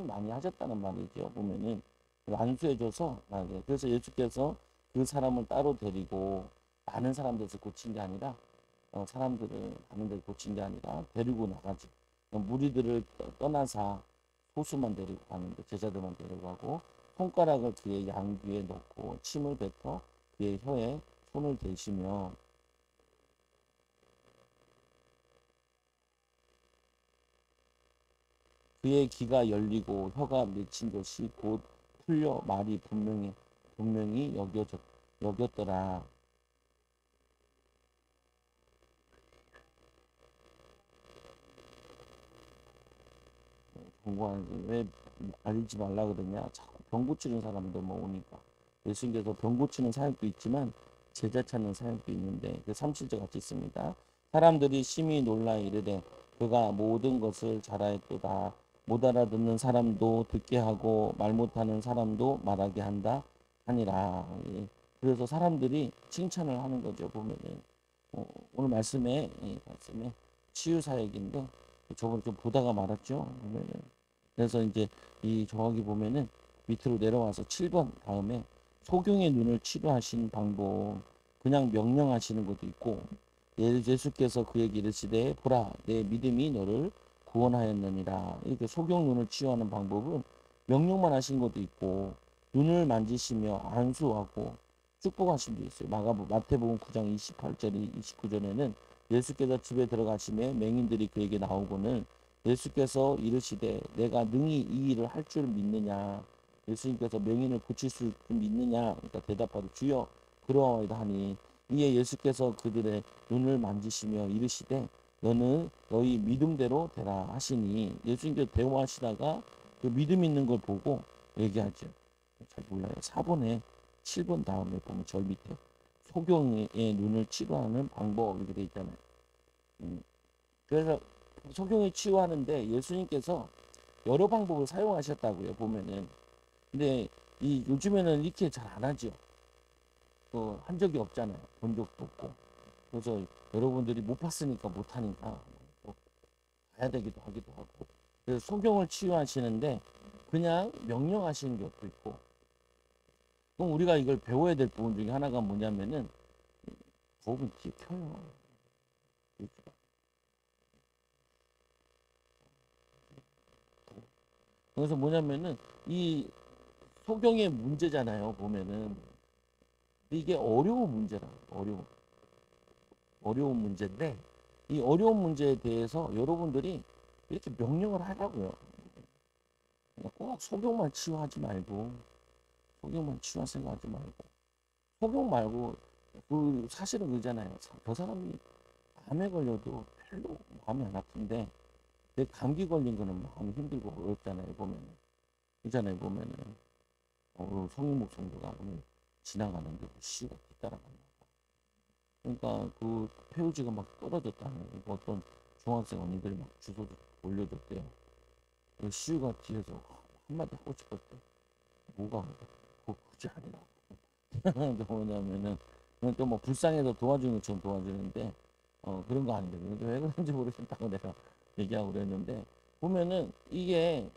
참 많이 하셨다는 말이죠. 보면은 안수해줘서 그래서 예수께서 그 사람을 따로 데리고 많은 사람들에서 고친 게 아니라 사람들을 많은 데를 고친 게 아니라 데리고 나가지. 무리들을 떠나서 소수만 데리고 가는데 제자들만 데리고 가고 손가락을 그의 양귀에 넣고 침을 뱉어 그의 혀에 손을 대시며 그의 귀가 열리고 혀가 맺힌 것이 곧 풀려 말이 분명히 여겼더라. 공부하는지 왜 알리지 말라 그러냐? 자꾸 병 고치는 사람들만 오니까 예수님께서 병 고치는 사역도 있지만 제자 찾는 사역도 있는데 그 3실절 같이 있습니다. 사람들이 심히 놀라 이르되 그가 모든 것을 잘하였도다. 못 알아듣는 사람도 듣게 하고 말 못하는 사람도 말하게 한다 하니라. 예. 그래서 사람들이 칭찬을 하는 거죠. 보면은 오늘 말씀에 치유 사역인데 저번에 좀 보다가 말았죠. 보면은 그래서 이제 이 정확히 보면은 밑으로 내려와서 7번 다음에 소경의 눈을 치료하신 방법 그냥 명령하시는 것도 있고 예수께서 그에게 이르시되 보라 내 믿음이 너를 구원하였느니라. 이렇게 소경 눈을 치유하는 방법은 명령만 하신 것도 있고 눈을 만지시며 안수하고 축복하신 게 있어요. 마태복음 9장 28절 29절에는 예수께서 집에 들어가시매 맹인들이 그에게 나오고는 예수께서 이르시되 내가 능히 이 일을 할 줄 믿느냐. 예수님께서 맹인을 고칠 수 믿느냐. 그러니까 대답하되 주여 그러하오이다 하니 이에 예수께서 그들의 눈을 만지시며 이르시되 너는 너희 믿음대로 되라 하시니 예수님께서 대화하시다가 그 믿음 있는 걸 보고 얘기하죠. 잘 몰라요. 4번에 7번 다음에 보면 절 밑에 소경의 눈을 치료하는 방법 이렇게 돼 있잖아요. 그래서 소경이 치유하는데 예수님께서 여러 방법을 사용하셨다고요. 보면은 근데 이 요즘에는 이렇게 잘 안 하죠. 한 적이 없잖아요. 본 적도 없고. 그래서 여러분들이 못 봤으니까 못 하니까 봐야 되기도 하기도 하고. 그래서 소경을 치유하시는데 그냥 명령하시는 것도 있고. 그럼 우리가 이걸 배워야 될 부분 중에 하나가 뭐냐면은 법은 지켜요. 그래서 뭐냐면은 이 소경의 문제잖아요. 보면은 이게 어려운 문제라. 어려운 문제인데 이 어려운 문제에 대해서 여러분들이 이렇게 명령을 하라고요. 꼭 소경만 치유하지 말고 소경만 치유할 생각하지 말고 소경 말고 그 사실은 그잖아요. 저 사람이 암에 걸려도 별로 마음이 안 아픈데 내 감기 걸린 거는 마음이 힘들고 어렵잖아요. 보면은 있잖아요. 보면은 성인목 성도가 오늘 지나가는데 씨가 뒤따라간다. 그러니까 그 폐우지가 막 떨어졌다는 어떤 중학생 언니들이 막 주소 올려줬대요. 그 시우가 뒤에서 한마디 하고 싶었대. 뭐가 그거 굳이 아니라고. 뭐냐면은 또 뭐 불쌍해서 도와주는 것처럼 도와주는데 그런 거 아닌데 왜 그런지 모르겠다고 내가 얘기하고 그랬는데 보면은 이게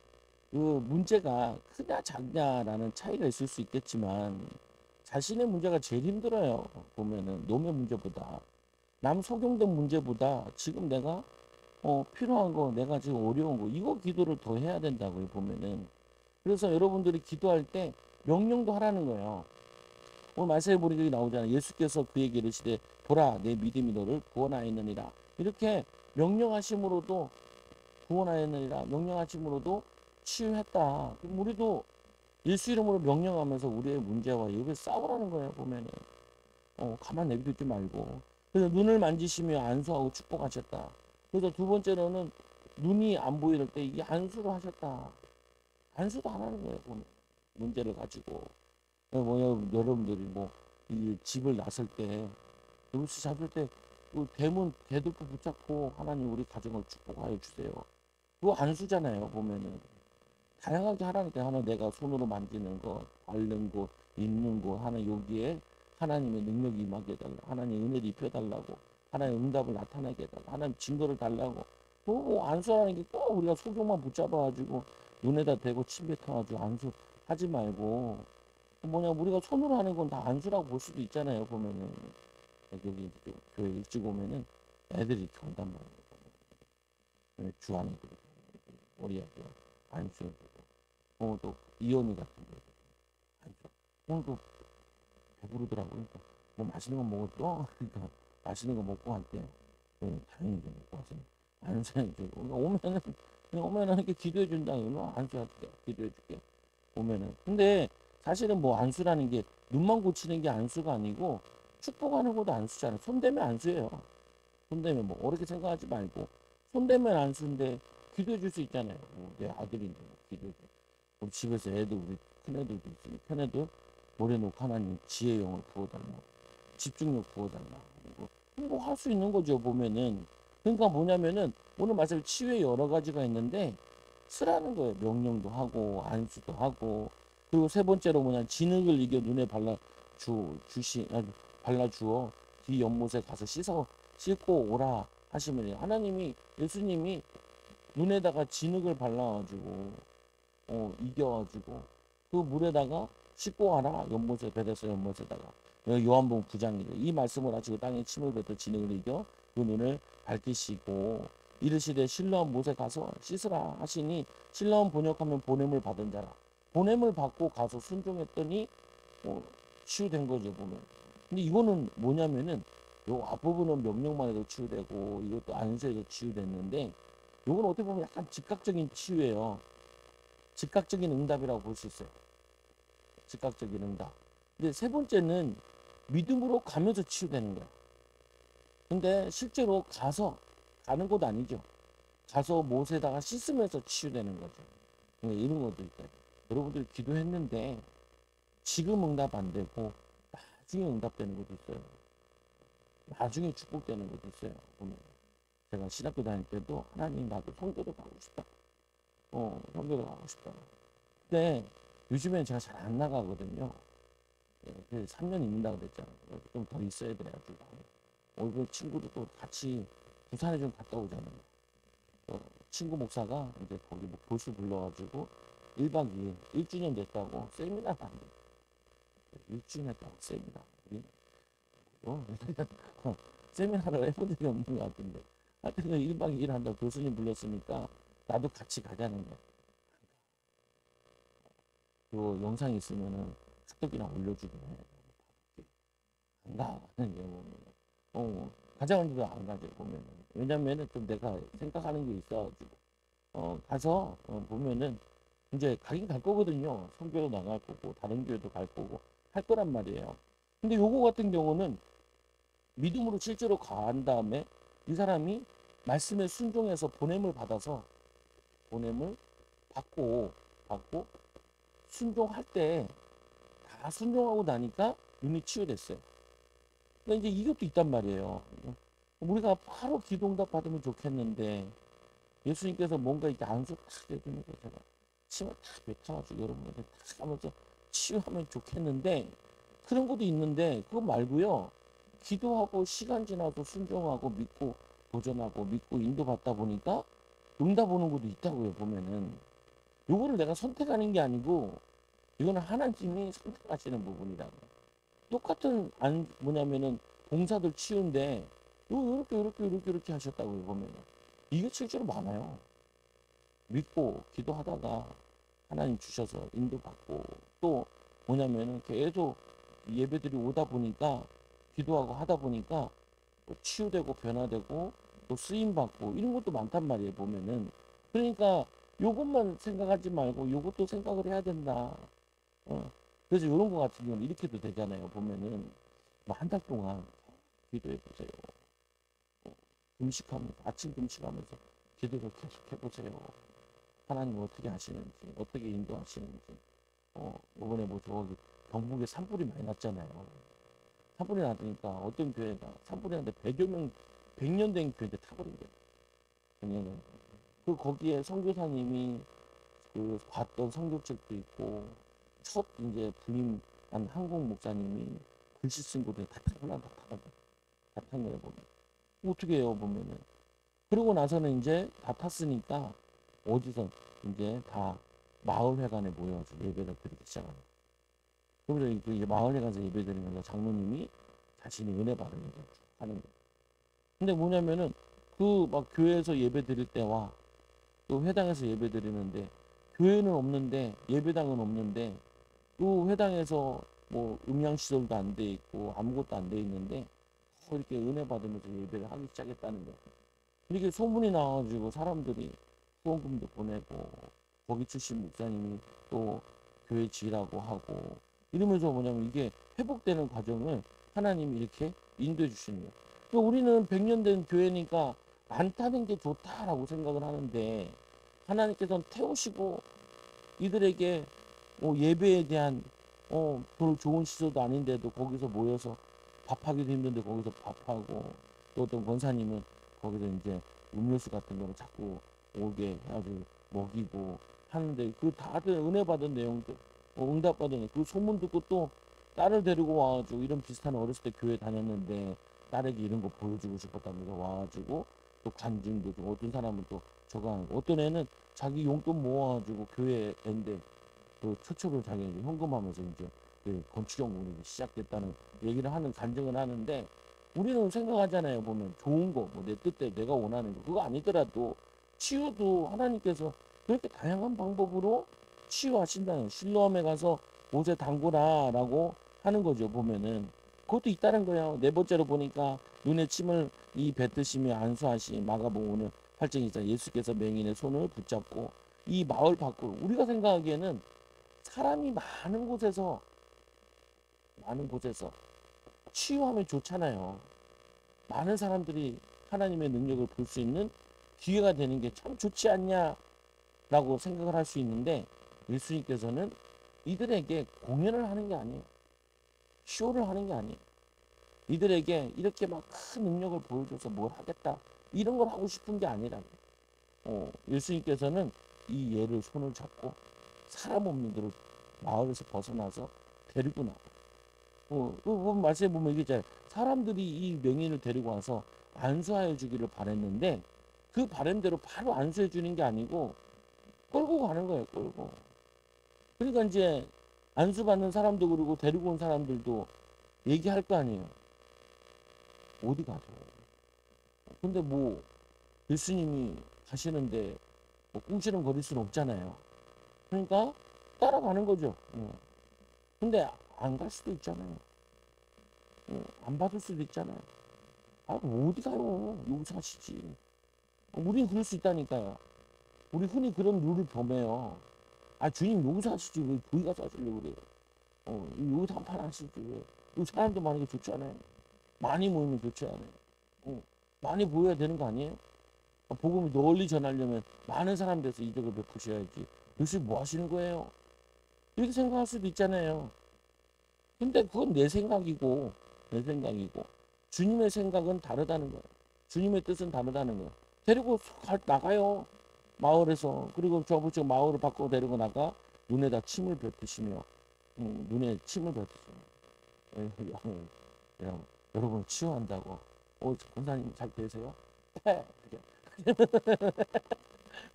그 문제가 크냐 작냐라는 차이가 있을 수 있겠지만 자신의 문제가 제일 힘들어요. 보면은 놈의 문제보다 남 속용된 문제보다 지금 내가 필요한 거 내가 지금 어려운 거 이거 기도를 더 해야 된다고요. 보면은 그래서 여러분들이 기도할 때 명령도 하라는 거예요. 오늘 말씀에 보니 여기 나오잖아요. 예수께서 그에게 이르시되 보라 내 믿음이 너를 구원하였느니라. 이렇게 명령하심으로도 구원하였느니라. 명령하심으로도 치유했다. 우리도 예수 이름으로 명령하면서 우리의 문제와 이렇게 싸우라는 거예요. 보면은 가만 내비두지 말고 그래서 눈을 만지시며 안수하고 축복하셨다. 그래서 두 번째로는 눈이 안 보일 때 이게 안수를 하셨다. 안수도 안 하는 거예요. 보면 문제를 가지고 여러분들이 이 집을 나설 때 음식 잡을 때 대문 대들보 붙잡고 하나님 우리 가정을 축복하여 주세요. 그거 안수잖아요. 보면은 다양하게 하라니까 하나 내가 손으로 만지는 거, 밟는 거, 입는 거 하나 여기에 하나님의 능력이 임하게 해달라. 하나님 은혜를 입혀달라고. 하나님 응답을 나타나게 해달라. 하나님 증거를 달라고. 안수하는 게 꼭 우리가 소경만 붙잡아가지고 눈에다 대고 침 뱉어가지고 안수 하지 말고 뭐냐 우리가 손으로 하는 건 다 안수라고 볼 수도 있잖아요. 보면은 여기 이제 교회 일찍 오면은 애들이 이렇게 온단 말이에요. 주하는 우리 아들 안수 또 이혼이 같은 거 안수 오늘도 배부르더라고. 그러니까 뭐 맛있는 거 먹었어? 그러니까 맛있는 거 먹고 할때 당연히 좀 먹고 하세요. 안수해주고 그러니까 오면은 그냥 오면은 이렇게 기도해 준다. 안수할게 기도해 줄게 오면은. 근데 사실은 뭐 안수라는 게 눈만 고치는 게 안수가 아니고 축복하는 것도 안수잖아요. 손대면 안수예요. 손대면 뭐 어렵게 생각하지 말고 손대면 안수인데 기도해 줄 수 있잖아요. 내 아들인데 기도해 줘. 우리 집에서 애들 우리 큰애들도 있으니 큰애들 노래놓고 하나님 지혜의 영을 부어달라. 집중력 부어달라. 뭐 할 수 있는 거죠 보면은. 그러니까 뭐냐면은 오늘 말씀 치유의 여러 가지가 있는데 쓰라는 거예요. 명령도 하고 안수도 하고 그리고 세 번째로 뭐냐 진흙을 이겨 눈에 발라주어 뒤 연못에 가서 씻고 오라 하시면 하나님이 예수님이 눈에다가 진흙을 발라가지고 이겨가지고 그 물에다가 씻고 와라 연못에 베데스 연못에다가 요한복음 9장이래. 이 말씀을 하시고 땅에 침을 뱉어 진흙을 이겨 그 눈을 밝히시고 이르시되 실로암 못에 가서 씻으라 하시니 실로암 번역하면 보냄을 받은 자라. 보냄을 받고 가서 순종했더니 치유된 거죠 보면. 근데 이거는 뭐냐면은 요 앞부분은 명령만 해도 치유되고 이것도 안수해도 치유됐는데 요건 어떻게 보면 약간 즉각적인 치유예요. 즉각적인 응답이라고 볼 수 있어요. 즉각적인 응답. 근데 세 번째는 믿음으로 가면서 치유되는 거야. 근데 실제로 가는 것도 아니죠. 가서 못에다가 씻으면서 치유되는 거죠. 그러니까 이런 것도 있다. 여러분들 기도했는데 지금 응답 안 되고 나중에 응답되는 것도 있어요. 나중에 축복되는 것도 있어요. 보면 제가 신학교 다닐 때도 하나님 나도 선교도 가고 싶다. 선교도 가고 싶다. 근데 요즘엔 제가 잘 안 나가거든요. 그래서 3년 있는다고 그랬잖아요. 좀 더 있어야 돼가지고. 그 친구도 또 같이 부산에 좀 갔다 오잖아요. 친구 목사가 이제 거기 뭐 교수 불러가지고 1박 2일 1주년 됐다고 세미나를 한대. 1주년 했다고 세미나. 세미나를 해본 적이 없는 것 같은데. 하여튼 1박 2일 한다고 교수님 불렀으니까 나도 같이 가자는 거야. 그 영상 있으면은 카톡이나 올려주긴 해. 안 가. 가자는데도 안 가죠, 보면은. 왜냐면은 좀 내가 생각하는 게 있어가지고. 가서, 보면은, 이제 가긴 갈 거거든요. 선교도 나갈 거고, 다른 교회도 갈 거고, 할 거란 말이에요. 근데 요거 같은 경우는 믿음으로 실제로 간 다음에 이 사람이 말씀에 순종해서 보냄을 받고, 순종할 때 다 순종하고 나니까 눈이 치유됐어요. 그러니까 이제 이것도 있단 말이에요. 우리가 바로 기도응답 받으면 좋겠는데 예수님께서 뭔가 이렇게 안수 탁 해주면서 제가 침을 탁 뱉어가지고 여러분한테 탁 하면서 치유하면 좋겠는데 그런 것도 있는데 그거 말고요. 기도하고 시간 지나고 순종하고 믿고 도전하고 믿고 인도받다 보니까 응답 오는 것도 있다고요. 보면은 요거를 내가 선택하는 게 아니고 이거는 하나님이 선택하시는 부분이라고. 똑같은 뭐냐면은 봉사들 치유인데 이렇게 하셨다고요. 보면은 이게 실제로 많아요. 믿고 기도하다가 하나님 주셔서 인도받고 또 뭐냐면은 계속 예배들이 오다 보니까 기도하고 하다 보니까 또 치유되고 변화되고 또 쓰임 받고 이런 것도 많단 말이에요. 보면은 그러니까 요것만 생각하지 말고 요것도 생각을 해야 된다. 그래서 이런 거 같은 경우는 이렇게도 되잖아요. 보면은 뭐 한 달 동안 기도해 보세요. 금식하면서 아침 금식하면서 기도를 계속 해보세요. 하나님 어떻게 하시는지 어떻게 인도하시는지. 이번에 뭐 저기 경북에 산불이 많이 났잖아요. 산불이 났으니까 어떤 교회가 산불이 났는데 100여 명 100년 된 교회인데 타버린 거예요. 100년 된. 그 거기에 선교사님이 그 봤던 성경책도 있고 첫 이제 부임한 한국 목사님이 글씨 쓴 것들 다 탄 거예요. 보면 어떻게 해요 보면은. 그러고 나서는 이제 다 탔으니까 어디서 이제 다 마을회관에 모여서 예배를 드리기 시작합니다. 그러면서 그 마을회관에서 예배 드리면서 장로님이 자신이 은혜 받은 얘기를 쭉 하는 거예요. 근데 뭐냐면은 그 막 교회에서 예배 드릴 때와 또 회당에서 예배 드리는데 교회는 없는데 예배당은 없는데 또 회당에서 뭐 음향시설도 안 돼 있고 아무것도 안 돼 있는데 이렇게 은혜 받으면서 예배를 하기 시작했다는 거예요. 이렇게 소문이 나가지고 사람들이 후원금도 보내고 거기 출신 목사님이 또 교회 지으라고 하고 이러면서 뭐냐면 이게 회복되는 과정을 하나님이 이렇게 인도해 주시는 거예요. 그러니까 우리는 100년 된 교회니까 안 타는 게 좋다라고 생각을 하는데 하나님께서는 태우시고 이들에게 예배에 대한 별로 좋은 시설도 아닌데도 거기서 모여서 밥하기도 힘든데 거기서 밥하고 또 어떤 권사님은 거기서 이제 음료수 같은 거를 자꾸 오게 해가지고 먹이고 하는데 그 다들 은혜 받은 내용들 응답 받은 그 소문 듣고 또 딸을 데리고 와가지고 이런 비슷한 어렸을 때 교회 다녔는데 딸에게 이런 거 보여주고 싶었다면서 와가지고 또 간증도 좀 어떤 사람은 또 저거 하는 거 어떤 애는 자기 용돈 모아가지고 교회 앤데 그 처처를 자기 현금하면서 이제 그 건축 연구이 시작됐다는 얘기를 하는 간증을 하는데 우리는 생각하잖아요. 보면 좋은 거, 뭐 내 뜻대로 내가 원하는 거 그거 아니더라도 치유도 하나님께서 그렇게 다양한 방법으로 치유하신다는 실로암에 가서 옷에 담그라라고 하는 거죠. 보면은 그것도 있다는 거예요. 네 번째로 보니까 눈에 침을 뱉으시며 안수하시 마가복음 오늘 8장이자 예수께서 맹인의 손을 붙잡고 이 마을 밖으로 우리가 생각하기에는 사람이 많은 곳에서 치유하면 좋잖아요. 많은 사람들이 하나님의 능력을 볼 수 있는 기회가 되는 게 참 좋지 않냐라고 생각을 할 수 있는데 예수님께서는 이들에게 공연을 하는 게 아니에요. 쇼를 하는 게 아니에요. 이들에게 이렇게 막 큰 능력을 보여줘서 뭘 하겠다 이런 걸 하고 싶은 게 아니라 예수님께서는 이 얘를 손을 잡고 사람 없는 데로 마을에서 벗어나서 데리고 나가. 그 말씀해 보면 이게 잘 사람들이 이 명인을 데리고 와서 안수하여 주기를 바랬는데 그 바람대로 바로 안수해 주는 게 아니고 끌고 가는 거예요. 끌고. 그러니까 이제 안수받는 사람도 그러고 데리고 온 사람들도 얘기할 거 아니에요. 어디 가서. 근데 뭐 예수님이 가시는데 뭐 꿍시렁거릴 수는 없잖아요. 그러니까 따라가는 거죠. 근데 안 갈 수도 있잖아요. 안 받을 수도 있잖아요. 아, 어디 가요? 여기 사시지. 우린 그럴 수 있다니까요. 우리 흔히 그런 룰을 범해요. 아, 주님 여기서 하시지. 왜 거기 가서 하시려고 그래요? 여기서 한 판 하시지. 왜? 여기 사람도 많은 게 좋지 않아요? 많이 모이면 좋지 않아요? 많이 보여야 되는 거 아니에요? 복음을 널리 전하려면 많은 사람 돼서 이적을 베푸셔야지. 요새 뭐 하시는 거예요? 이렇게 생각할 수도 있잖아요. 근데 그건 내 생각이고, 주님의 생각은 다르다는 거예요. 주님의 뜻은 다르다는 거예요. 데리고 나가요. 마을에서. 그리고 저부터 마을을 밖으로 데리고 나가 눈에다 침을 뱉으시며, 눈에 침을 뱉으시며, 여러분 치유한다고. 권사님 잘 되세요? 네.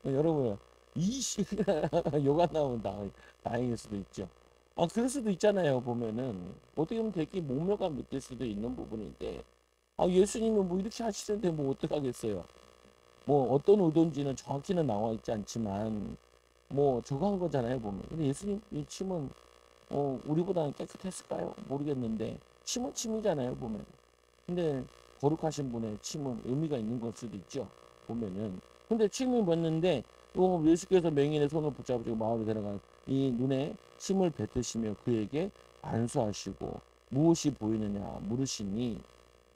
여러분, 이씨, 욕안 나오면 다행일 수도 있죠. 그럴 수도 있잖아요, 보면은. 어떻게 보면 되게 목묘감 느낄 수도 있는 부분인데, 예수님은 뭐 이렇게 하시는데 뭐 어떡하겠어요. 뭐 어떤 의도인지는 정확히는 나와 있지 않지만, 뭐 저거 한 거잖아요, 보면. 근데 예수님 이 침은, 우리보다는 깨끗했을까요? 모르겠는데, 침은 침이잖아요, 보면. 근데 거룩하신 분의 침은 의미가 있는 걸 수도 있죠, 보면은. 근데 침을 뱉는데, 예수께서 맹인의 손을 붙잡으시고 마을에 데려간 이 눈에 침을 뱉으시며 그에게 안수하시고 무엇이 보이느냐 물으시니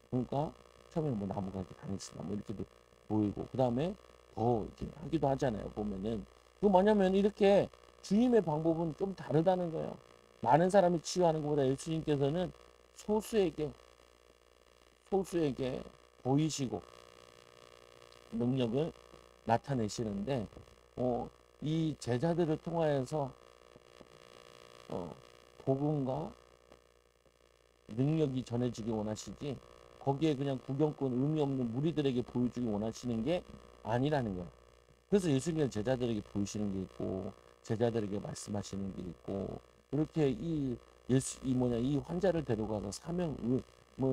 그러니까 처음에 뭐 나무가 이렇게 다녔으나 뭐 이렇게도 보이고 그 다음에 더 이렇게 하기도 하잖아요 보면은 그 뭐냐면 이렇게 주님의 방법은 좀 다르다는 거예요. 많은 사람이 치유하는 것보다 예수님께서는 소수에게 보이시고 능력을 나타내시는데 이 제자들을 통하여서 복음과 능력이 전해지기 원하시지 거기에 그냥 구경꾼 의미 없는 무리들에게 보여주기 원하시는 게 아니라는 거예요. 그래서 예수님은 제자들에게 보이시는 게 있고 제자들에게 말씀하시는 게 있고, 이렇게 이 환자를 데려가서 사명을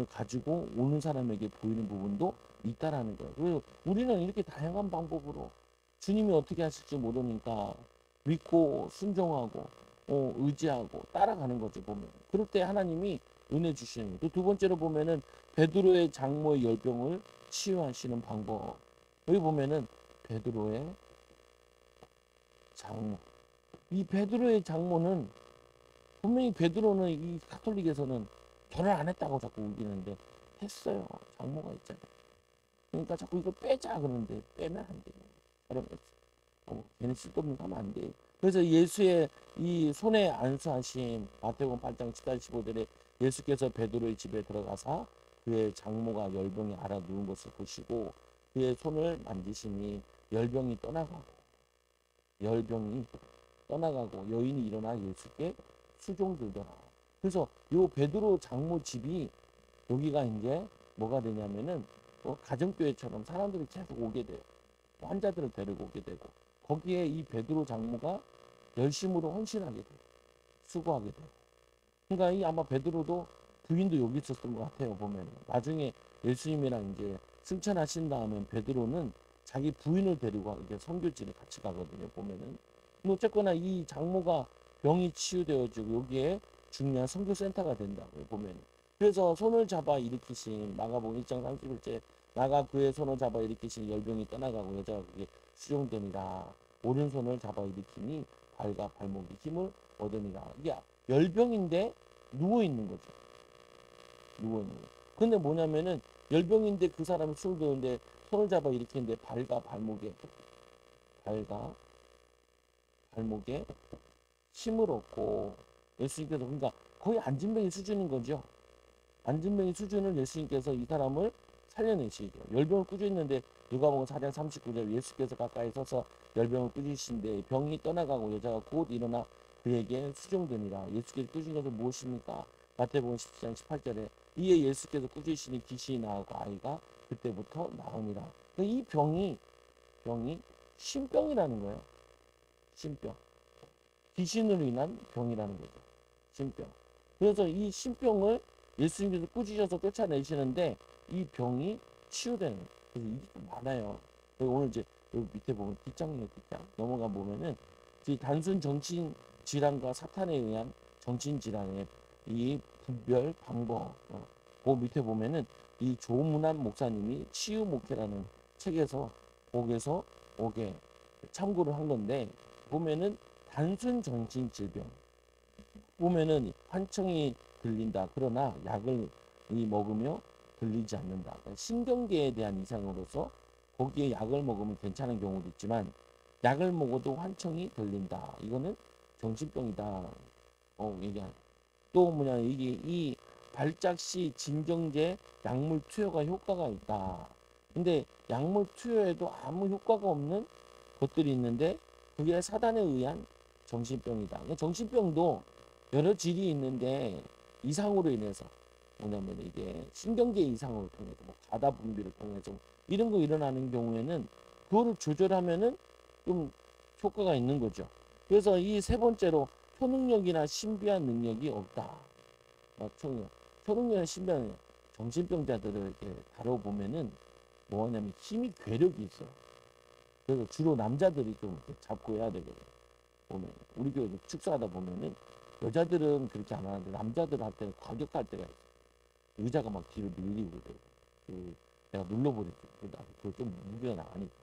가지고 오는 사람에게 보이는 부분도 있다라는 거예요. 그래서 우리는 이렇게 다양한 방법으로 주님이 어떻게 하실지 모르니까 믿고 순종하고 의지하고 따라가는 거죠, 보면. 그럴 때 하나님이 은혜 주시는 거예요. 또 두 번째로 보면은 베드로의 장모의 열병을 치유하시는 방법. 여기 보면은 베드로의 장모. 이 베드로의 장모는 분명히 베드로는 이 가톨릭에서는 결혼 안 했다고 자꾸 우기는데 했어요. 장모가 있잖아요. 그러니까 자꾸 이걸 빼자 그러는데 빼면 안 돼요. 촬영했어. 걔는 쓸데없는 거 하면 안 돼. 그래서 예수의 이 손에 안수하심 마태복음 8장 14, 15절에 예수께서 베드로의 집에 들어가사 그의 장모가 열병이 앓아 누운 것을 보시고 그의 손을 만지시니 열병이 떠나가고 여인이 일어나 예수께 수종들더라. 그래서 요 베드로 장모 집이 여기가 이제 뭐가 되냐면은 가정교회처럼 사람들이 계속 오게 돼요. 환자들을 데리고 오게 되고 거기에 이 베드로 장모가 열심으로 헌신하게 돼요. 수고하게 돼요. 그러니까 이 아마 베드로도 부인도 여기 있었던 것 같아요. 보면 나중에 예수님이랑 이제 승천하신 다음에 베드로는 자기 부인을 데리고 이제 선교지를 같이 가거든요. 보면은 어쨌거나 이 장모가 병이 치유되어지고 여기에 중요한 선교센터가 된다고요. 보면 그래서 손을 잡아 일으키신 마가복음 1장 31절 나가 그의 손을 잡아 일으키신 열병이 떠나가고 여자가 그게 수종되니라. 오른손을 잡아 일으키니 발과 발목이 힘을 얻으니라. 이게 열병인데 누워 있는 거죠. 누워 있는 거. 근데 뭐냐면은 열병인데 그 사람이 숨을 드는데 손을 잡아 일으키는데 발과 발목에 힘을 얻고 예수님께서 그러니까 거의 안진뱅이 수준인 거죠. 안진뱅이 수준을 예수님께서 이 사람을 살려내시죠. 열병을 꾸짖 있는데 누가복음 4장 39절 예수께서 가까이 서서 열병을 꾸짖으신데 병이 떠나가고 여자가 곧 일어나 그에게 수종되니라. 예수께서 꾸짖은 것은 무엇입니까? 마태복음 17장 18절에 이에 예수께서 꾸짖으시니 귀신이 나오고 아이가 그때부터 나으니라. 이 병이 신병이라는 거예요. 신병. 귀신으로 인한 병이라는 거죠. 신병. 그래서 이 신병을 예수님께서 꾸짖어서 쫓아내시는데 이 병이 치유되는 거예요. 그래서 이게 좀 많아요. 오늘 이제 여기 밑에 보면 뒷장 넘어가 보면은 단순 정신 질환과 사탄에 의한 정신 질환의 이 분별 방법. 그 밑에 보면은 이 조문환 목사님이 치유 목회라는 책에서 거기서 오게 참고를 한 건데 보면은 단순 정신 질병 보면은 환청이 들린다. 그러나 약을 먹으며 들리지 않는다. 그러니까 신경계에 대한 이상으로서 거기에 약을 먹으면 괜찮은 경우도 있지만 약을 먹어도 환청이 들린다. 이거는 정신병이다. 얘기한. 또 뭐냐 이게 이 발작 시 진정제 약물 투여가 효과가 있다. 근데 약물 투여에도 아무 효과가 없는 것들이 있는데 그게 사단에 의한 정신병이다. 정신병도 여러 질이 있는데 이상으로 인해서 뭐냐면 이게 신경계 이상으로 통해서 과다 분비를 통해서 이런 거 일어나는 경우에는 그거를 조절하면은 좀 효과가 있는 거죠. 그래서 이 세 번째로 초능력이나 신비한 능력이 없다. 초능력이나 신비한 능력. 정신병자들을 이렇게 다뤄보면은 뭐냐면 힘이 괴력이 있어요. 그래서 주로 남자들이 좀 잡고 해야 되거든요. 보면 우리 교회 축사하다 보면은 여자들은 그렇게 안 하는데 남자들한테는 과격할 때가 있어요. 의자가 막 뒤로 밀리고 그래요. 내가 눌러버렸죠. 그거 좀 무게가 나가니까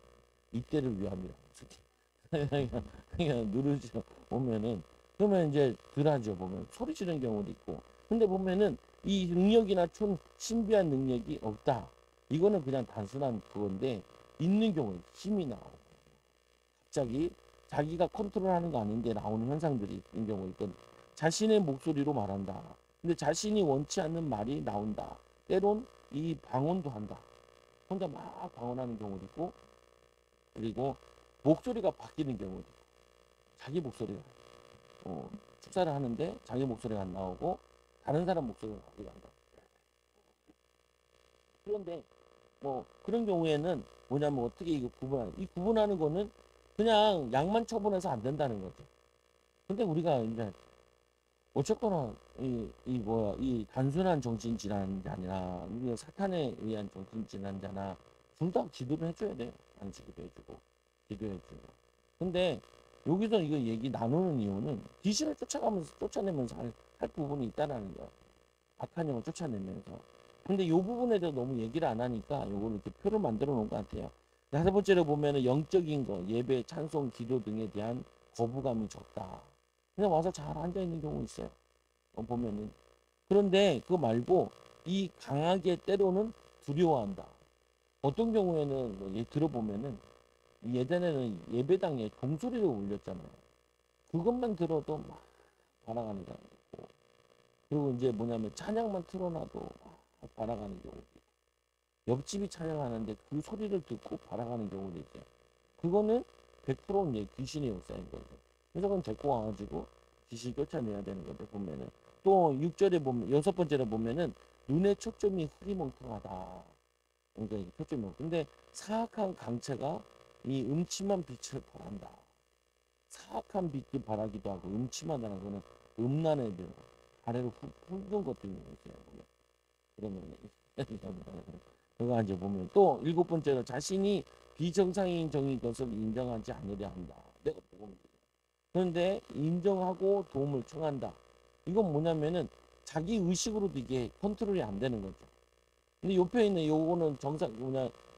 이때를 위함이라. 그냥 누르죠. 보면은 그러면 이제 덜하죠. 보면 소리 지르는 경우도 있고. 근데 보면은 이 능력이나 신비한 능력이 없다. 이거는 그냥 단순한 그건데 있는 경우에 힘이 나오고 갑자기 자기가 컨트롤하는 거 아닌데 나오는 현상들이 있는 경우 있거든. 자신의 목소리로 말한다. 근데 자신이 원치 않는 말이 나온다. 때론 이 방언도 한다. 혼자 막 방언하는 경우도 있고 그리고 목소리가 바뀌는 경우도 있고 자기 목소리가 축사를 하는데 자기 목소리가 안 나오고 다른 사람 목소리가 나온다. 그런데 뭐 그런 경우에는 뭐냐면 어떻게 이거 이 구분하는 거는 그냥 약만 처분해서 안 된다는 거죠. 근데 우리가 이제 어쨌거나 이 단순한 정신질환자나 이게 사탄에 의한 정신질환자나 둘 다 기도를 해줘야 돼요. 안식기도 해주고 기도해주고. 근데 여기서 이거 얘기 나누는 이유는 귀신을 쫓아가면서 쫓아내면서 할 부분이 있다라는 거야. 악한 영을 쫓아내면서. 근데 요 부분에 대해서 너무 얘기를 안 하니까 요거를 이렇게 표를 만들어 놓은 것 같아요. 다섯 번째로 보면은 영적인 거, 예배, 찬송, 기도 등에 대한 거부감이 적다. 그냥 와서 잘 앉아 있는 경우 있어요. 보면은. 그런데 그거 말고 이 강하게 때로는 두려워한다. 어떤 경우에는 들어보면은 예전에는 예배당에 종소리를 울렸잖아요. 그것만 들어도 막 반항하는 사람 있고, 그리고 이제 뭐냐면 찬양만 틀어놔도 막 반항하는 경우도 있고, 옆집이 찬양하는데 그 소리를 듣고 반항하는 경우도 있어요. 그거는 100% 이제 귀신의 역사인 거죠. 그래서 그건 데리고 와가지고 귀신 쫓아내야 되는 건데, 보면은 또 6절에 보면, 여섯 번째로 보면은 눈의 초점이 흐리멍텅하다. 그러니까 이게 초점이 근데 사악한 강체가 이 음침한 빛을 발한다. 사악한 빛을 발하기도 하고, 음침하다는 거는 음란의 별, 아래로 훑은 것들이 있어요. 그러면 그거 이제 보면 또 일곱 번째로 자신이 비정상인 정인 것을 인정하지 않으려 한다. 내가 보고 있는 거예요. 그런데 인정하고 도움을 청한다. 이건 뭐냐면은 자기 의식으로도 이게 컨트롤이 안 되는 거죠. 근데 옆에 있는 요거는 정상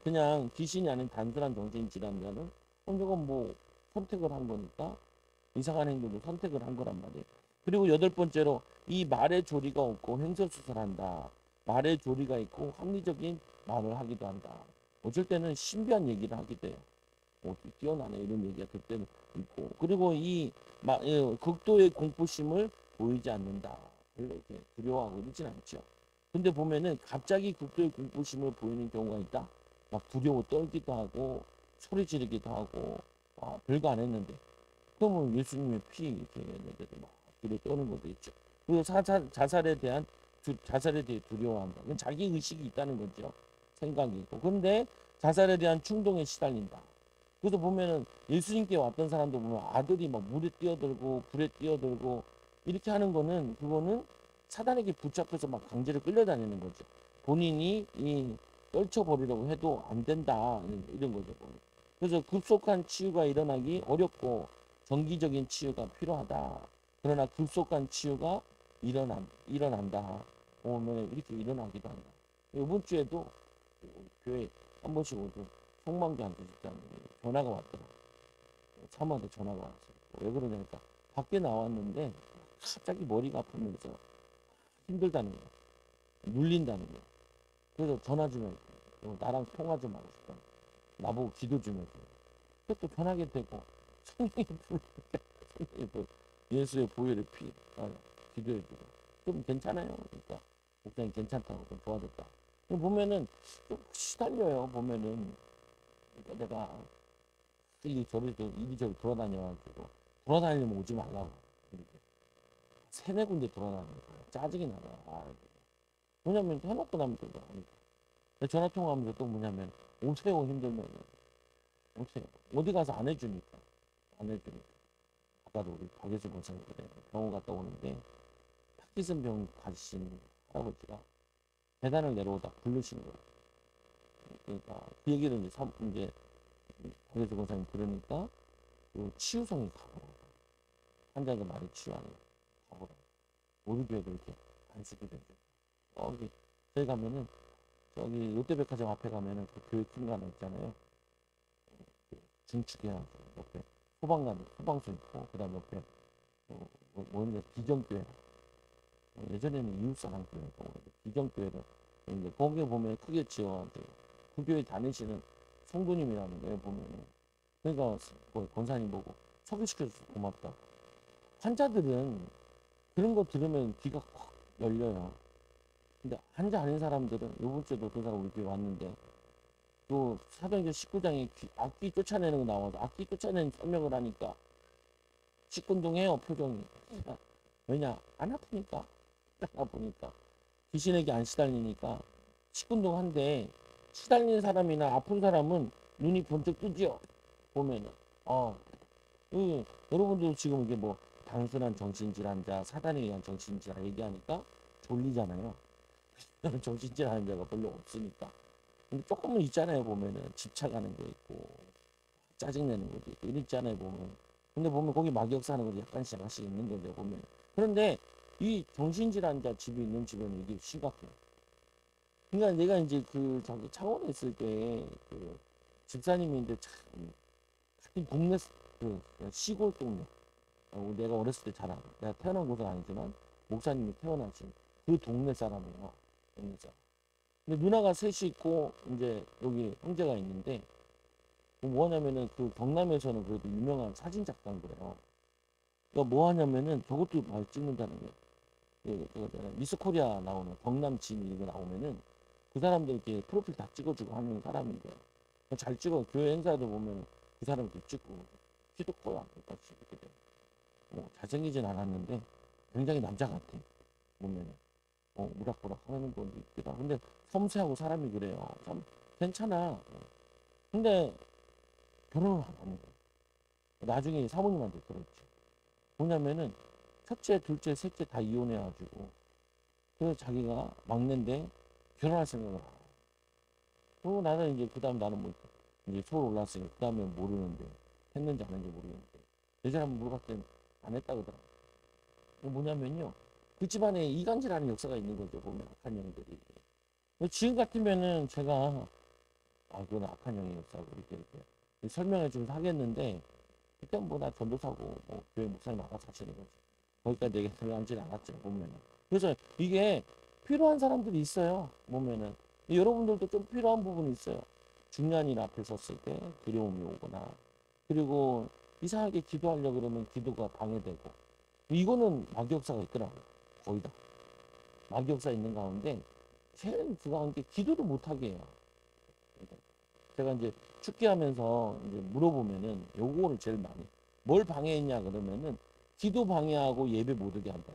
그냥 귀신이 아닌 단순한 정신 질환자는 이건 뭐 선택을 한 거니까 이상한 행동도 선택을 한 거란 말이에요. 그리고 여덟 번째로 이 말의 조리가 없고 횡설수설한다. 말의 조리가 있고 합리적인 말을 하기도 한다. 어쩔 때는 신비한 얘기를 하기도 해요. 뛰어나네 이런 얘기가 그때는 있고. 그리고 극도의 공포심을 보이지 않는다. 별로 이렇게 두려워하고 이러진 않죠. 근데 보면은 갑자기 극도의 공포심을 보이는 경우가 있다. 막 두려워 떨기도 하고 소리 지르기도 하고 별거 안 했는데 그러면 예수님의 피 이렇게 했는데도 막 두려워 떠는 것도 있죠. 그리고 자살에 대해 두려워한다. 그건 자기 의식이 있다는 거죠. 생각이 있고. 그런데 자살에 대한 충동에 시달린다. 그래서 보면은 예수님께 왔던 사람도 보면 아들이 막 물에 뛰어들고 불에 뛰어들고 이렇게 하는 거는 그거는 사단에게 붙잡혀서 막 강제로 끌려다니는 거죠. 본인이 떨쳐버리려고 해도 안 된다 이런 거죠. 그래서 급속한 치유가 일어나기 어렵고 정기적인 치유가 필요하다. 그러나 급속한 치유가 일어난다. 오면 이렇게 일어나기도 한다. 이번 주에도 교회 한 번씩 오고 성만교한테 진짜 전화가 왔더라. 사모한테 전화가 왔어요. 왜 그러냐니까 밖에 나왔는데 갑자기 머리가 아프면서 힘들다는 거야. 눌린다는 거야. 그래서 전화 좀 해줘. 나랑 통화 좀 하고 싶다. 나보고 기도 좀 해줘. 그것도 편하게 되고 성령이 부르니까 예수의 보혈의 피 기도해주고 좀 괜찮아요. 그러니까 목사님 괜찮다고 좀 좋아졌다. 보면은 좀 시달려요. 보면은 그러니까 내가 이리저리 돌아다녀가지고 돌아다니면 오지 말라고 이렇게 세네 군데 돌아다니는 거야. 짜증이 나요. 뭐냐면 해놓고 나면 또 전화 통화하면서 또 뭐냐면 오세요 힘들면 오세요. 어디 가서 안 해주니까 안 해주니까 아까도 우리 박예수 권사님 그래 병원 갔다 오는데 파킨슨 병 가신 할아버지가 계단을 내려오다 부르신 거예요. 그러니까 그 얘기를 이제 박예수 권사님 들으니까 그 치유성이 가보라. 환자가 많이 치유하는 가보라. 우리 교회도 이렇게 안식이 되죠. 여기 저희 가면은 저기 롯데백화점 앞에 가면은 그 교회 큰 거 하나 있잖아요. 중축해가지고 옆에 소방서 있고 그다음 옆에 뭐냐 비전교회 예전에는 이웃사랑 교회고 비전교회를 있는데 거기에 보면 크게 지어가지고 그 교회 다니시는 성도님이라는 거예요 보면은. 그러니까 권사님 보고 소개시켜줘서 고맙다. 환자들은 그런 거 들으면 귀가 확 열려요. 근데 환자 아닌 사람들은 요번 주에도 어떤 사람 우리 교회 왔는데 또 사도행전 19장에 악귀 쫓아내는 거 나와서 악귀 쫓아내는 설명을 하니까 시큰둥해요 표정이. 왜냐 안 아프니까 안 아프니까 귀신에게 안 시달리니까 시큰둥한데 시달리는 사람이나 아픈 사람은 눈이 번쩍 뜨죠. 보면은 여러분들 지금 이게 뭐 단순한 정신질환자, 사단에 의한 정신질환 얘기하니까 졸리잖아요. 정신질 환자가 별로 없으니까. 근데 조금은 있잖아요, 보면은. 집착하는 거 있고, 짜증내는 것도 있고, 이랬잖아요, 보면. 근데 보면 거기 막역사하는 것도 약간씩 있는 거죠, 보면. 그런데 이 정신질환자 집이 있는 집은 이게 심각해요. 그러니까 내가 이제 그 저기 창원에 있을 때 그 집사님인데 참 같은 동네 그 시골 동네 내가 어렸을 때 자란 내가 태어난 곳은 아니지만 목사님이 태어나신 그 동네 사람이에요. 동네 사람. 근데 누나가 셋이 있고 이제 여기 형제가 있는데 뭐 하냐면은 그 경남에서는 그래도 유명한 사진 작가인 거예요. 그러니까 뭐 하냐면은 저것도 많이 찍는다는 거예요. 미스 코리아 나오는 경남 진 이거 나오면은 그 사람들 이렇게 프로필 다 찍어주고 하는 사람인데 잘 찍어 교회 행사도 보면 그 사람도 찍고 키도 커요. 그러니까 이렇게 돼. 잘생기진 않았는데 굉장히 남자 같아 보면은 우락부락 하는 분도 있기도 하고 근데 섬세하고 사람이 그래요. 참 괜찮아. 근데 결혼을 안 하는 거예요. 나중에 사모님한테 들었지. 뭐냐면은 첫째, 둘째, 셋째 다 이혼해가지고 그래서 자기가 막내인데 결혼할 생각을 안 해요. 그리고 나는 이제 그 다음 나는 뭐 이제 서울 올랐으니까 그 다음에 모르는데 했는지 안 했는지 모르겠는데 예전에 한번 물어봤더니 안 했다 그러더라고. 뭐냐면요. 그 집안에 이간질하는 역사가 있는 거죠. 보면 악한 영들이. 지금 같으면은 제가 그건 악한 영의 역사고 이렇게 설명해 주면서 하겠는데 그때 뭐나 전도사고 뭐 교회 목사님 알아서 하시는 거지. 거기까지 얘기 들어가지 않았죠. 보면은. 그래서 이게 필요한 사람들이 있어요. 보면은 여러분들도 좀 필요한 부분이 있어요. 중요한 일 앞에 섰을 때 두려움이 오거나 그리고 이상하게 기도하려고 그러면 기도가 방해되고 이거는 막역사가 있더라고요. 거의 다. 막역사 있는 가운데 제일 그거한 게 기도를 못하게 해요. 제가 이제 축기하면서 이제 물어보면은 요거를 제일 많이 뭘 방해했냐 그러면은 기도 방해하고 예배 못 오게 한다.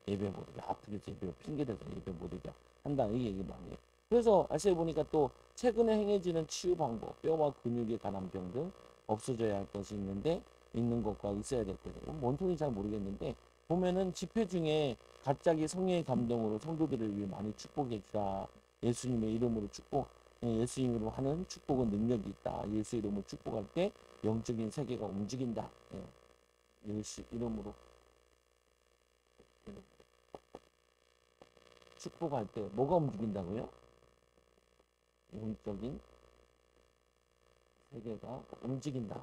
예배 못 오게 아프게 예배 핑계대서 예배 못 오게 한다 이 얘기 많이 해요. 그래서 아시아 보니까 또 최근에 행해지는 치유 방법 뼈와 근육에 관한 병들 없어져야 할 것이 있는데 있는 것과 있어야 될 것이고 뭔 소리인지 잘 모르겠는데 보면은 집회 중에 갑자기 성령의 감동으로 성도들을 위해 많이 축복해 주라 예수님의 이름으로 축복 예수님으로 하는 축복은 능력이 있다. 예수 이름으로 축복할 때 영적인 세계가 움직인다. 예수 이름으로 축복할 때 뭐가 움직인다고요? 영적인 세계가 움직인다.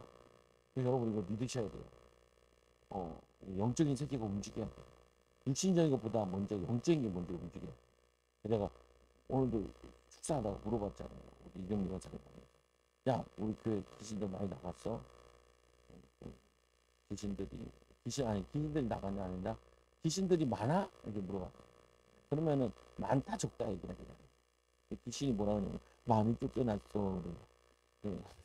여러분 이거 믿으셔야 돼요. 영적인 세계가 움직여야 돼요. 육신적인 것보다 먼저 영적인 게 먼저 움직여요. 내가 오늘도 축사하다가 물어봤잖아요. 우리 이경미가 자기가. 야, 우리 교회 귀신들 많이 나갔어? 귀신들이, 귀신들이 나가냐, 아니냐? 귀신들이 많아? 이렇게 물어봐. 그러면은, 많다, 적다 얘기하냐. 귀신이 뭐라 하냐면, 많이 쫓겨났어.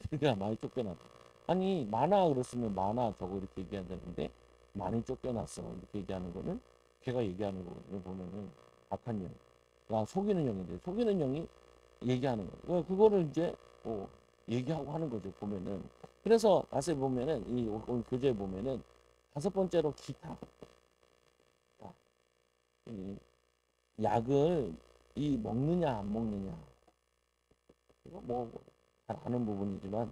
그러니까 많이 쫓겨났다. 아니, 많아, 그랬으면 많아, 저거 이렇게 얘기해야 되는데, 많이 쫓겨났어. 이렇게 얘기하는 거는, 걔가 얘기하는 거거든요. 보면은, 악한 영. 속이는 영인데, 속이는 영이 얘기하는 거예요. 그거를 이제, 얘기하고 하는 거죠, 보면은. 그래서 가서 보면은 오늘 교재에 보면은 다섯 번째로 기타. 이 약을 먹느냐 안 먹느냐 이거 뭐 잘 아는 부분이지만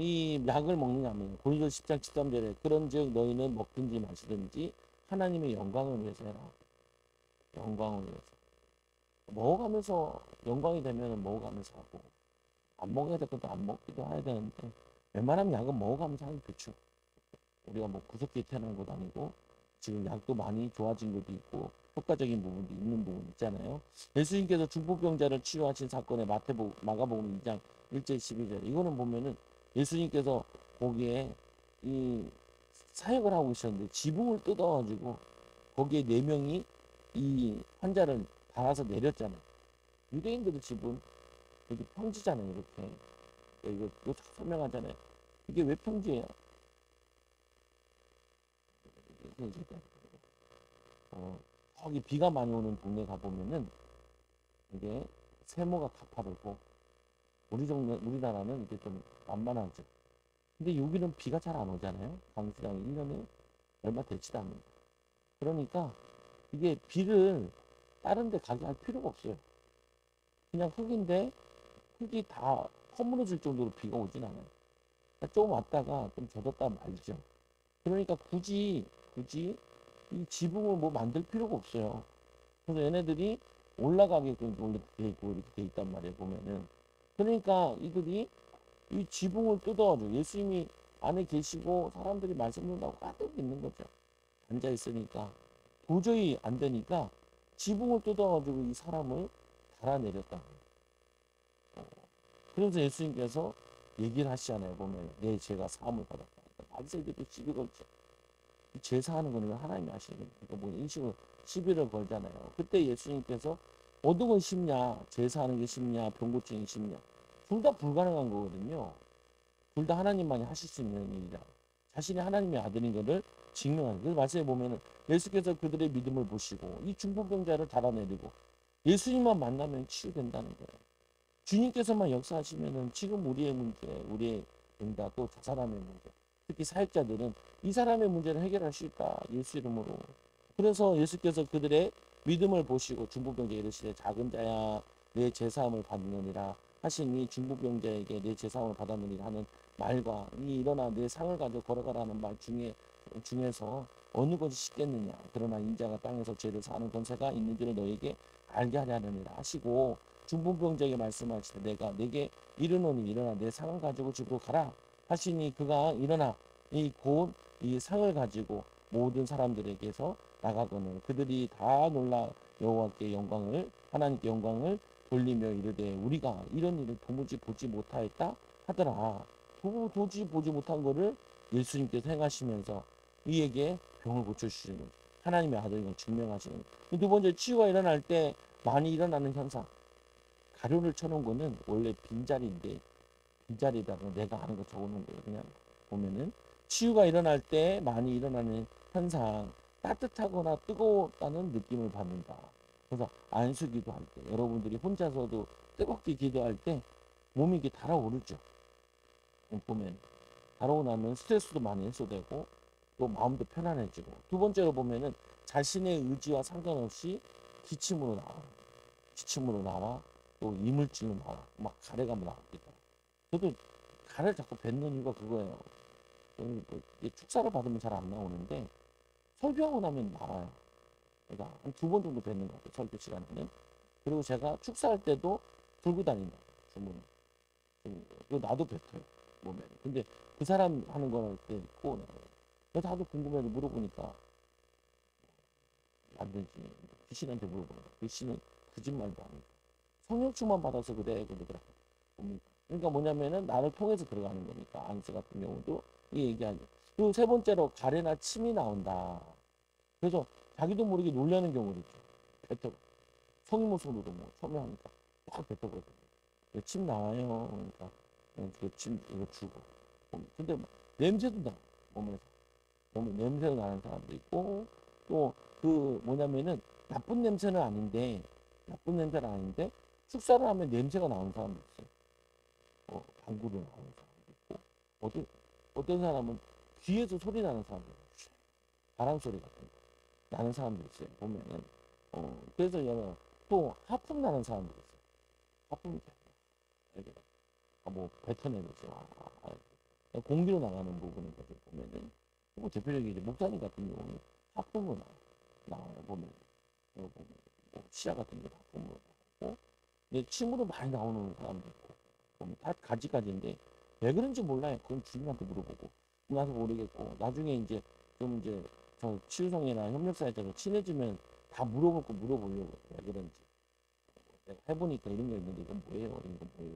이 약을 먹느냐 안 먹느냐 고린도 10장 13절에 그런즉 너희는 먹든지 마시든지 하나님의 영광을 위해서 해라. 영광을 위해서 먹어가면서 영광이 되면 먹어가면서 하고 안 먹어야 될 것도 안 먹기도 해야 되는데 웬만하면 약은 먹어가면서 하는 게 좋죠. 우리가 뭐 구석기 태어난 것도 아니고 지금 약도 많이 좋아진 것도 있고 효과적인 부분도 있는 부분 있잖아요. 예수님께서 중풍병자를 치료하신 사건의 마가복음 2장 1절 12절 이거는 보면은 예수님께서 거기에 이 사역을 하고 있었는데 지붕을 뜯어가지고 거기에 4명이 이 환자를 달아서 내렸잖아요. 유대인들의 지붕 여기 평지잖아요. 이렇게 이거 설명하잖아요. 이게 왜 평지예요? 거기 비가 많이 오는 동네 가보면은 이게 세모가 가파르고 우리나라는 이게 좀 만만하죠. 근데 여기는 비가 잘 안 오잖아요. 강수량이 1년에 얼마 되지도 않는다. 그러니까 이게 비를 다른 데 가게 할 필요가 없어요. 그냥 흙인데 흙이 다 허물어질 정도로 비가 오진 않아요. 그러니까 좀 왔다가 좀 젖었다 말죠. 그러니까 굳이 이 지붕을 뭐 만들 필요가 없어요. 그래서 얘네들이 올라가게끔 원래 돼 있고 이렇게 돼 있단 말이에요, 보면은. 그러니까 이들이 이 지붕을 뜯어가지고 예수님이 안에 계시고 사람들이 말씀 듣는다고 가득 있는 거죠. 앉아 있으니까 도저히 안 되니까 지붕을 뜯어가지고 이 사람을 달아내렸다. 그래서 예수님께서 얘기를 하시잖아요. 보면 내 죄가 사함을 받았다. 바리새인들도 시비 걸죠. 제사하는 거는 하나님이 하시는 거예요. 그러니까 뭐 인식을 시비를 걸잖아요. 그때 예수님께서 어느 건 쉽냐, 제사하는 게 쉽냐, 병 고치는 게 쉽냐, 둘 다 불가능한 거거든요. 둘 다 하나님만이 하실 수 있는 일이라. 자신이 하나님의 아들인 것을 증명하는. 그래서 말씀에 보면은 예수께서 그들의 믿음을 보시고 이 중풍병자를 달아내리고 예수님만 만나면 치유된다는 거예요. 주님께서만 역사하시면은 지금 우리의 문제, 우리의 응답, 또 저 사람의 문제, 특히 사역자들은 이 사람의 문제를 해결할 수 있다. 예수 이름으로. 그래서 예수께서 그들의 믿음을 보시고 중풍병자에게 이르시되 작은 자야 내 제사함을 받느니라 하시니 중풍병자에게 내 제사함을 받았느니라 하는 말과 이 일어나 내 상을 가지고 걸어가라는 말 중에서 어느 것이 쉽겠느냐. 그러나 인자가 땅에서 죄를 사는 권세가 있는 줄을 너에게 알게 하려느니라 하시고 중풍병자에게 말씀하시되 내가 내게 이르노니 일어나 내 상을 가지고 집으로 가라 하시니 그가 일어나 이 곧 이 상을 가지고 모든 사람들에게서 나가거늘 그들이 다 놀라 여호와께 영광을 하나님께 영광을 돌리며 이르되 우리가 이런 일을 도무지 보지 못하였다 하더라. 도무지 보지 못한 거를 예수님께서 행하시면서 이에게 병을 고쳐주시는 거죠. 하나님의 아들인 걸 증명하시는 거죠. 두 번째 치유가 일어날 때 많이 일어나는 현상. 가루를 쳐놓은 거는 원래 빈자리인데 빈자리에다가 내가 아는 거 적어놓은 거예요. 그냥 보면은 치유가 일어날 때 많이 일어나는 현상 따뜻하거나 뜨거웠다는 느낌을 받는다. 그래서 안수 기도할 때 여러분들이 혼자서도 뜨겁게 기도할 때 몸이 이게 달아오르죠. 보면 달아오고 나면 스트레스도 많이 해소되고 또 마음도 편안해지고 두 번째로 보면은 자신의 의지와 상관없이 기침으로 나와. 기침으로 나와 또 이물질로 나와 막 가래가 나옵니다. 저도 가래를 자꾸 뱉는 이유가 그거예요. 축사를 받으면 잘 안 나오는데 설교하고 나면 나와요. 그러니까 한 두 번 정도 뱉는 것 같아요. 설교 시간에는. 그리고 제가 축사할 때도 들고 다닌다. 주문을. 나도 뱉어요. 몸에. 근데 그 사람 하는 거랑 때 있고 그래서 나도 궁금해서 물어보니까 안 되지. 귀신한테 물어보는 거야. 귀신은 거짓말도 아니고 성령충만 받아서 그래 그러더라고. 그러니까 뭐냐면은 나를 통해서 들어가는 거니까 안수 같은 경우도 이 얘기하죠. 그리고 세 번째로 가래나 침이 나온다. 그래서 자기도 모르게 놀라는 경우도 있죠. 뱉어 성인모습으로도 뭐 처음에 하니까 딱 뱉어거든요. 침 나와요. 그러니까 그침 이거 주고. 근데 냄새도 나 몸에서. 몸에 냄새가 나는 사람도 있고 또 그 뭐냐면은 나쁜 냄새는 아닌데 축사를 하면 냄새가 나는 사람도 있어요. 방구로 나오는 사람도 있고 어떤 사람은 귀에서 소리 나는 사람도 있어요. 바람 소리 같은 거 나는 사람도 있어요. 보면은 그래서 여러 또 하품 나는 사람도 있어요. 하품이 이렇게 뭐 뱉어내면서 공기로 나가는 부분인 것을 보면은 뭐 대표적인 이제 목사님 같은 경우는 하품으로 나와요. 보면 뭐 시야 같은 게 하품으로 나오고 근데 침으로 많이 나오는 사람도 있고 보면 다 가지가지인데 왜 그런지 몰라요. 그건 주님한테 물어보고 나서 모르겠고 나중에 이제 좀 이제 저 치유성이나 협력사회자로 친해지면 다 물어볼 거 물어보려고 왜 그런지 내가 해보니까 이런 게 있는데 이건 뭐예요? 이런 건 뭐예요?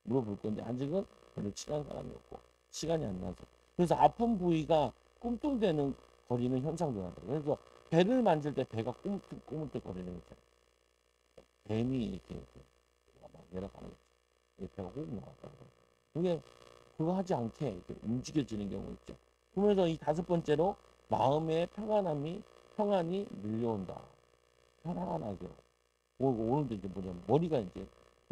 물어볼 건데 아직은 별로 친한 사람이 없고 시간이 안 나서 그래서 아픈 부위가 꿈틀대는 거리는 현상도 나요. 그래서 배를 만질 때 배가 꿈틀 거리는 거죠. 뱀이 이렇게 막 내려가는 거죠. 배가 훅 나왔다고. 그게 그거 하지 않게 이렇게 움직여지는 경우 있죠. 그러면서 이 다섯 번째로 마음의 평안이 밀려온다. 편안하게. 오늘도 이제 뭐냐면 머리가 이제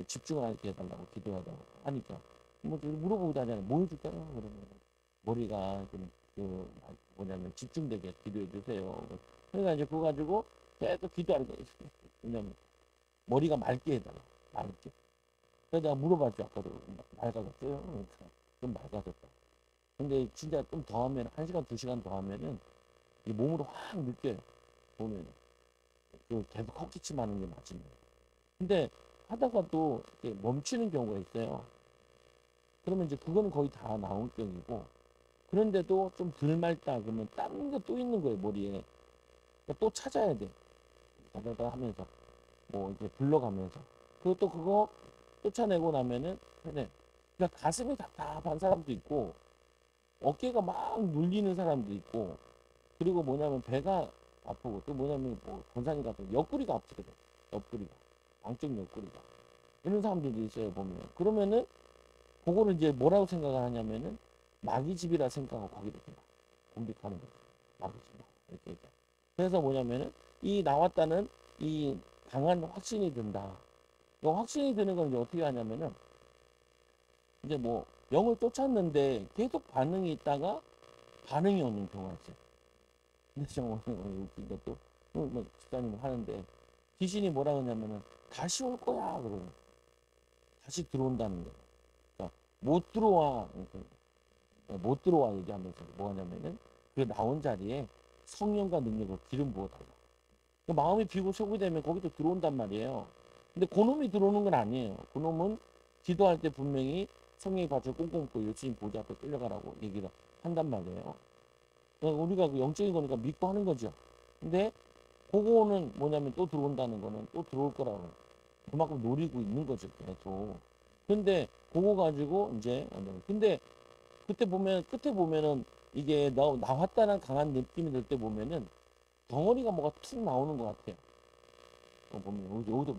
집중하게 해달라고 기도하다고 하니까 뭐 물어보기도 하잖아요. 뭐 해줄까요? 그러면 머리가 좀 뭐냐면 집중되게 기도해 주세요. 그러니까 이제 그거 가지고 계속 기도하는 거예요. 왜냐면 머리가 맑게 해달라. 맑게. 그래서 내가 물어봤죠. 아까도 맑아졌어요. 그러니까 좀 맑아졌다. 근데 진짜 좀 더 하면 1시간, 2시간 더 하면은 이 몸으로 확 느껴요. 보면 계속 헛기침 하는 게 맞으면. 근데 하다가 또 멈추는 경우가 있어요. 그러면 이제 그거는 거의 다 나온 병이고, 그런데도 좀 덜 맑다 그러면 다른 게 또 있는 거예요, 머리에. 그러니까 또 찾아야 돼. 찾아다 하면서 뭐 이제 불러가면서 그것도 그거 쫓아내고 나면은 그래. 그러니까 가슴이 답답한 사람도 있고 어깨가 막 눌리는 사람도 있고, 그리고 뭐냐면 배가 아프고, 또 뭐냐면 뭐 권상이 같은 옆구리가 아프거든. 옆구리가, 양쪽 옆구리가 이런 사람들도 있어요 보면. 그러면은 그거를 이제 뭐라고 생각을 하냐면은 마귀집이라 생각하고 거기를 공격하는 거예요. 마귀집 이렇게 얘기해요. 그래서 뭐냐면은 이 나왔다는 이 강한 확신이 든다. 이 확신이 드는 건 이제 어떻게 하냐면은 이제 뭐 영을 쫓았는데 계속 반응이 있다가 반응이 오는 경우가 있어요. 근데 정말 웃긴 것도 뭐 집사님 하는데 귀신이 뭐라 그러냐면은 다시 올 거야 그러고 다시 들어온다는 거예요. 그러니까 못 들어와. 그러니까 못 들어와 얘기하면서 뭐 하냐면은 그 나온 자리에 성령과 능력을 기름 부어달라. 그러니까 마음이 비고 속이 되면 거기도 들어온단 말이에요. 근데 그놈이 들어오는 건 아니에요. 그놈은 기도할 때 분명히 성령이 받쳐 꽁꽁 또 예수님 보좌 앞에 끌려가라고 얘기를 한단 말이에요. 그러니까 우리가 그 영적인 거니까 믿고 하는 거죠. 근데 그거는 뭐냐면 또 들어온다는 거는 또 들어올 거라고 그만큼 노리고 있는 거죠 계속. 근데 그거 가지고 이제 근데 그때 보면 끝에 보면은 이게 나왔다는 강한 느낌이 들 때 보면은 덩어리가 뭐가 툭 나오는 것 같아요. 보면 여기도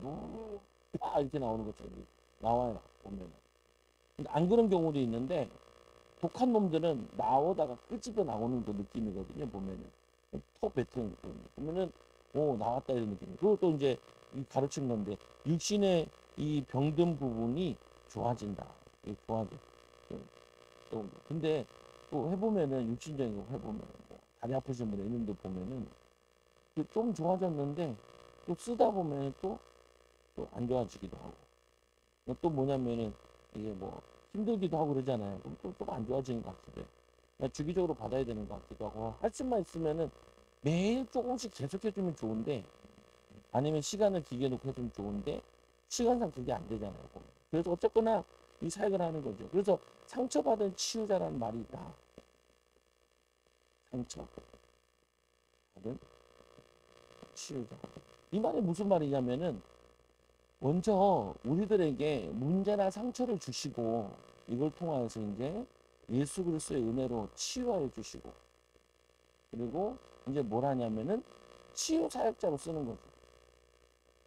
막 이렇게 나오는 것처럼 나와요 보면은. 근데 안 그런 경우도 있는데 독한 놈들은 나오다가 끄집어 나오는 그 느낌이거든요 보면은. 터 뱉은 보면은 오 나왔다 이런 느낌. 그리고 또 이제 가르친 건데 육신의 이 병든 부분이 좋아진다. 좋아져. 또 근데 또 해보면은 육신적인 거 해보면 뭐 다리 아프신 분 있는데 보면은 좀 좋아졌는데 또 쓰다 보면 또 안 좋아지기도 하고, 또 뭐냐면은 이게 뭐 힘들기도 하고 그러잖아요. 그럼 또 안 좋아지는 것 같기도 해요. 그러니까 주기적으로 받아야 되는 것 같기도 하고, 할 수만 있으면은 매일 조금씩 계속 해주면 좋은데, 아니면 시간을 길게 놓고 해주면 좋은데 시간상 그게 안 되잖아요. 보면. 그래서 어쨌거나 이 사역을 하는 거죠. 그래서 상처받은 치유자라는 말이 있다. 상처받은 치유자. 이 말이 무슨 말이냐면은 먼저 우리들에게 문제나 상처를 주시고 이걸 통하여서 이제 예수 그리스도의 은혜로 치유하여 주시고, 그리고 이제 뭘 하냐면은 치유 사역자로 쓰는 거죠.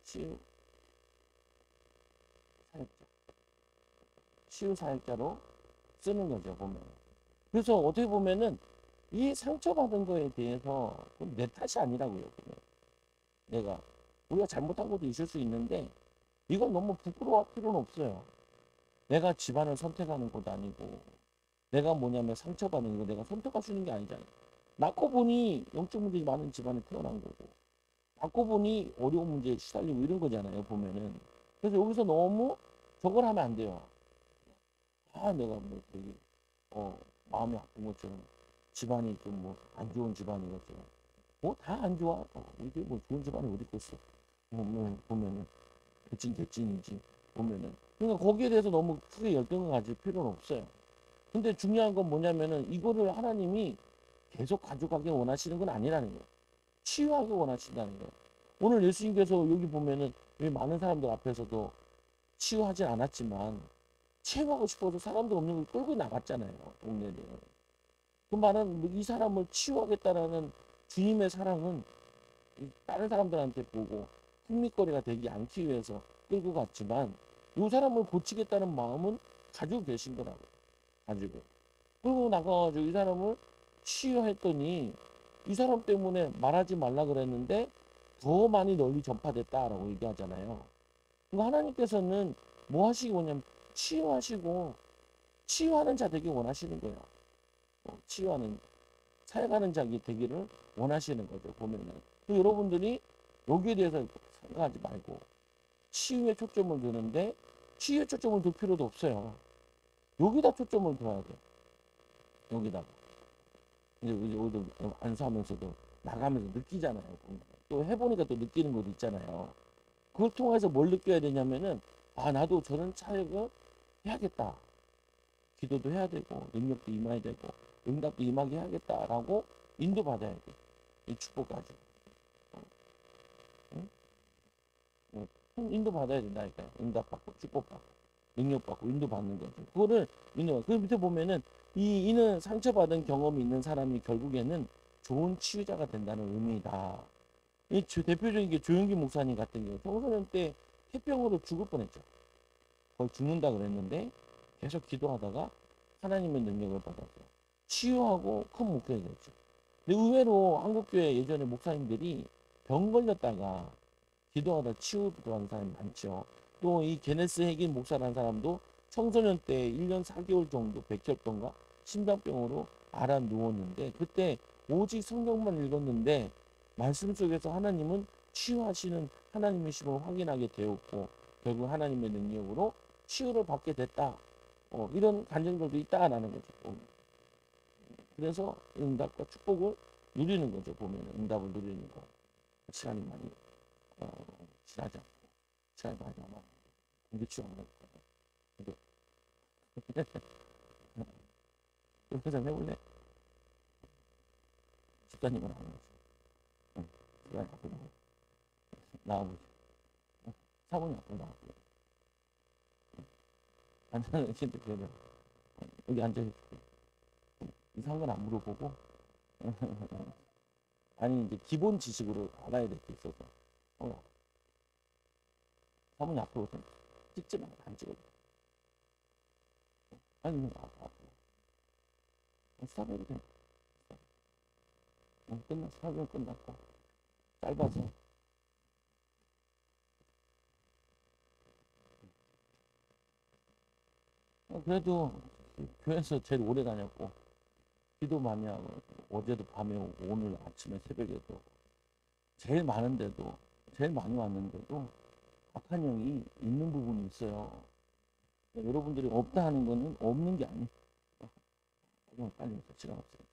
치유 사역자. 치유 사역자로 쓰는 거죠, 보면. 그래서 어떻게 보면은 이 상처받은 거에 대해서 내 탓이 아니라고요. 보면. 우리가 잘못한 것도 있을 수 있는데 이건 너무 부끄러워할 필요는 없어요. 내가 집안을 선택하는 것도 아니고, 내가 뭐냐면 상처받는 거 내가 선택할 수 있는 게 아니잖아요. 낳고 보니 영적 문제가 많은 집안에 태어난 거고, 낳고 보니 어려운 문제에 시달리고 이런 거잖아요, 보면은. 그래서 여기서 너무 저걸 하면 안 돼요. 내가 뭐 되게 마음이 아픈 것처럼, 집안이 좀 뭐 안 좋은 집안인 것처럼, 다 안 좋아. 이게 뭐 좋은 집안이 어디 있겠어. 보면은 개찐이지 보면은. 그러니까 거기에 대해서 너무 크게 열등을 가질 필요는 없어요. 근데 중요한 건 뭐냐면은 이거를 하나님이 계속 가져가길 원하시는 건 아니라는 거예요. 치유하기 원하신다는 거예요. 오늘 예수님께서 여기 보면은 여기 많은 사람들 앞에서도 치유하진 않았지만 치유하고 싶어서 사람들 없는 걸 끌고 나갔잖아요. 동네를. 그 말은 이 사람을 치유하겠다라는 주님의 사랑은 다른 사람들한테 보고 흥미거리가 되지 않기 위해서 끌고 갔지만, 이 사람을 고치겠다는 마음은 가지고 계신 거라고. 가지고. 끌고 나가가지고 이 사람을 치유했더니 이 사람 때문에 말하지 말라 그랬는데 더 많이 널리 전파됐다라고 얘기하잖아요. 그러니까 하나님께서는 뭐 하시기 원하냐면 치유하시고 치유하는 자 되기 원하시는 거예요. 치유하는. 살아가는 자기 되기를 원하시는 거죠. 보면은. 또 여러분들이 여기에 대해서 생각하지 말고 치유에 초점을 두는데 치유에 초점을 둘 필요도 없어요. 여기다 초점을 둬야 돼. 여기다가. 이제 우리도 안수하면서도 나가면서 느끼잖아요. 또 해보니까 또 느끼는 것도 있잖아요. 그걸 통해서 뭘 느껴야 되냐면은 아 나도 저런 차역을 해야겠다. 기도도 해야 되고 능력도 임해야 되고 응답도 임하게 해야겠다라고 인도받아야 돼. 이 축복까지. 응? 인도받아야 된다니까요. 응답받고 축복받고 능력받고 인도받는 거죠. 그거를 그 밑에 보면은 이는 상처받은 경험이 있는 사람이 결국에는 좋은 치유자가 된다는 의미다. 이 대표적인 게 조용기 목사님 같은 경우 청소년 때 태병으로 죽을 뻔했죠. 거의 죽는다 그랬는데 계속 기도하다가 하나님의 능력을 받아서 치유하고 큰 목표가 됐죠. 근데 의외로 한국교회 예전에 목사님들이 병 걸렸다가 기도하다 치유도 한 사람이 많죠. 또 이 게네스 핵인 목사라는 사람도 청소년 때 1년 4개월 정도 백혈병과 심장병으로 앓아 누웠는데 그때 오직 성경만 읽었는데 말씀 속에서 하나님은 치유하시는 하나님이심을 확인하게 되었고 결국 하나님의 능력으로 치유를 받게 됐다. 이런 간증들도 있다라는 거죠. 그래서 응답과 축복을 누리는 거죠. 보면 응답을 누리는 거. 시간이 많이 지나지 않고 시간이 많이 남아 공개치 않는 거예요. 그렇게 좀 해볼래? 집사님은 안 하지. 응. 시간이 앞으로 나와보지. 사모님 앞으로 나와보지. 앉아는 진짜 그래요. 여기 앉아있을게. 이상한 건 안 물어보고 아니 이제 기본 지식으로 알아야 될 게 있어서 사모님 앞으로 오세요. 찍지 말고 안 찍어도 아니 앞으로 스탑해도 돼. 끝났어. 설명 끝났고 짧아서 그래도 교회에서 제일 오래 다녔고 기도 많이 하고 어제도 밤에 오고 오늘 아침에 새벽에도 제일 많은데도 제일 많이 왔는데도 악한 영이 있는 부분이 있어요. 여러분들이 없다 하는 거는 없는 게 아니에요. 빨리 시간 없어요.